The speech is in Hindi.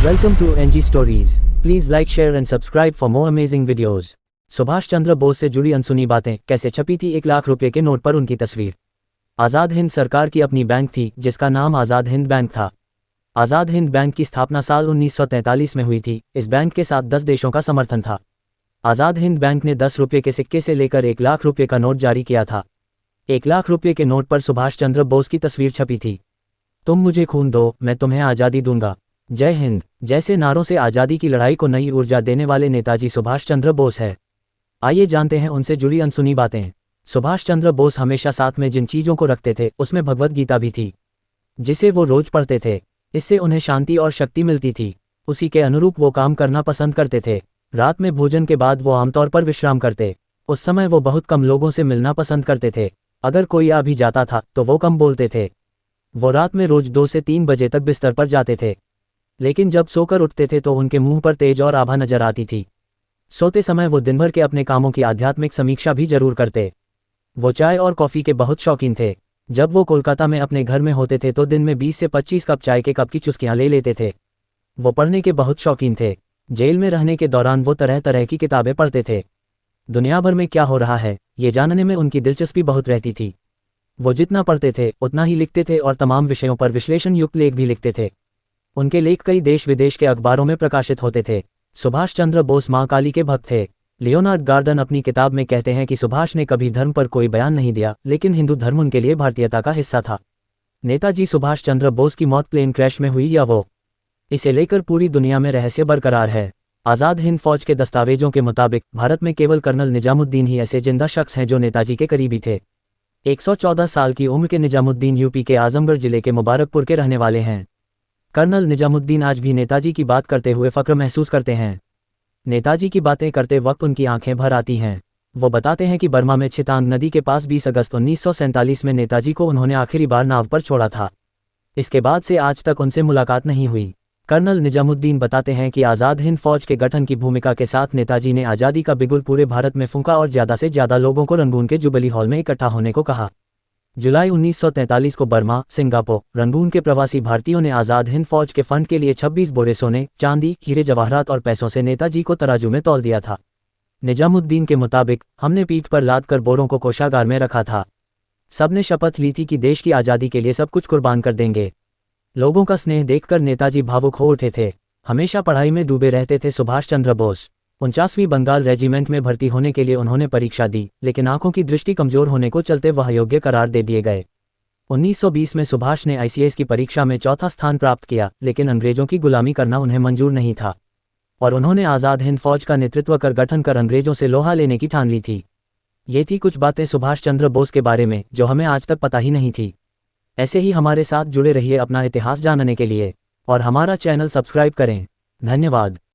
Welcome to NG Stories. Please like, share and subscribe for more amazing videos. Subhash Chandra Bose से जुड़ी अनसुनी बातें, कैसे छपी थी 1 लाख रुपए के नोट पर उनकी तस्वीर। आज़ाद हिंद सरकार की अपनी बैंक थी जिसका नाम आज़ाद हिंद बैंक था। आज़ाद हिंद बैंक की स्थापना साल 1943 में हुई थी। इस बैंक के साथ 10 देशों का समर्थन था। आज़ाद हिंद बैंक ने 10 रुपये के सिक्के से लेकर 1 लाख रुपये का नोट जारी किया था। 1 लाख रुपये के नोट पर सुभाष चंद्र बोस की तस्वीर छपी थी। तुम मुझे खून दो, मैं तुम्हें आज़ादी दूंगा, जय हिंद जैसे नारों से आज़ादी की लड़ाई को नई ऊर्जा देने वाले नेताजी सुभाष चंद्र बोस है। आइए जानते हैं उनसे जुड़ी अनसुनी बातें। सुभाष चंद्र बोस हमेशा साथ में जिन चीज़ों को रखते थे उसमें भगवद गीता भी थी, जिसे वो रोज पढ़ते थे। इससे उन्हें शांति और शक्ति मिलती थी। उसी के अनुरूप वो काम करना पसंद करते थे। रात में भोजन के बाद वो आमतौर पर विश्राम करते। उस समय वो बहुत कम लोगों से मिलना पसंद करते थे। अगर कोई आ भी जाता था तो वो कम बोलते थे। वो रात में रोज 2 से 3 बजे तक बिस्तर पर जाते थे, लेकिन जब सोकर उठते थे तो उनके मुंह पर तेज और आभा नजर आती थी। सोते समय वो दिन भर के अपने कामों की आध्यात्मिक समीक्षा भी जरूर करते। वो चाय और कॉफ़ी के बहुत शौकीन थे। जब वो कोलकाता में अपने घर में होते थे तो दिन में 20 से 25 कप चाय के कप की चुस्कियां ले लेते थे। वो पढ़ने के बहुत शौकीन थे। जेल में रहने के दौरान वो तरह तरह की किताबें पढ़ते थे। दुनिया भर में क्या हो रहा है ये जानने में उनकी दिलचस्पी बहुत रहती थी। वो जितना पढ़ते थे उतना ही लिखते थे और तमाम विषयों पर विश्लेषण युक्त लेख भी लिखते थे। उनके लेख कई देश विदेश के अखबारों में प्रकाशित होते थे। सुभाष चंद्र बोस मां काली के भक्त थे। लियोनार्ड गार्डन अपनी किताब में कहते हैं कि सुभाष ने कभी धर्म पर कोई बयान नहीं दिया, लेकिन हिंदू धर्म उनके लिए भारतीयता का हिस्सा था। नेताजी सुभाष चंद्र बोस की मौत प्लेन क्रैश में हुई या वो, इसे लेकर पूरी दुनिया में रहस्य बरकरार है। आज़ाद हिंद फौज के दस्तावेजों के मुताबिक भारत में केवल कर्नल निजामुद्दीन ही ऐसे जिंदा शख्स हैं जो नेताजी के करीबी थे। 114 साल की उम्र के निजामुद्दीन यूपी के आजमगढ़ जिले के मुबारकपुर के रहने वाले हैं। कर्नल निजामुद्दीन आज भी नेताजी की बात करते हुए फक्र महसूस करते हैं। नेताजी की बातें करते वक्त उनकी आंखें भर आती हैं। वो बताते हैं कि बर्मा में छितांग नदी के पास 20 अगस्त 1947 में नेताजी को उन्होंने आखिरी बार नाव पर छोड़ा था। इसके बाद से आज तक उनसे मुलाकात नहीं हुई। कर्नल निजामुद्दीन बताते हैं कि आज़ाद हिंद फौज के गठन की भूमिका के साथ नेताजी ने आज़ादी का बिगुल पूरे भारत में फूंका और ज़्यादा से ज़्यादा लोगों को रंगून के जुबली हॉल में इकट्ठा होने को कहा। जुलाई 1943 को बर्मा, सिंगापुर, रंगून के प्रवासी भारतीयों ने आज़ाद हिंद फौज के फंड के लिए 26 बोरे सोने, चांदी, हीरे जवाहरात और पैसों से नेताजी को तराजू में तौल दिया था। निजामुद्दीन के मुताबिक हमने पीठ पर लाद कर बोरों को कोषागार में रखा था। सबने शपथ ली थी कि देश की आज़ादी के लिए सब कुछ कुर्बान कर देंगे। लोगों का स्नेह देखकर नेताजी भावुक हो उठे थे। हमेशा पढ़ाई में डूबे रहते थे सुभाष चंद्र बोस। 49वीं बंगाल रेजिमेंट में भर्ती होने के लिए उन्होंने परीक्षा दी, लेकिन आंखों की दृष्टि कमजोर होने को चलते वह अयोग्य करार दे दिए गए। 1920 में सुभाष ने ICS की परीक्षा में 4था स्थान प्राप्त किया, लेकिन अंग्रेजों की गुलामी करना उन्हें मंजूर नहीं था और उन्होंने आज़ाद हिंद फौज का नेतृत्व कर गठन कर अंग्रेजों से लोहा लेने की ठान ली थी। ये थी कुछ बातें सुभाष चंद्र बोस के बारे में जो हमें आज तक पता ही नहीं थी। ऐसे ही हमारे साथ जुड़े रहिए अपना इतिहास जानने के लिए और हमारा चैनल सब्सक्राइब करें। धन्यवाद।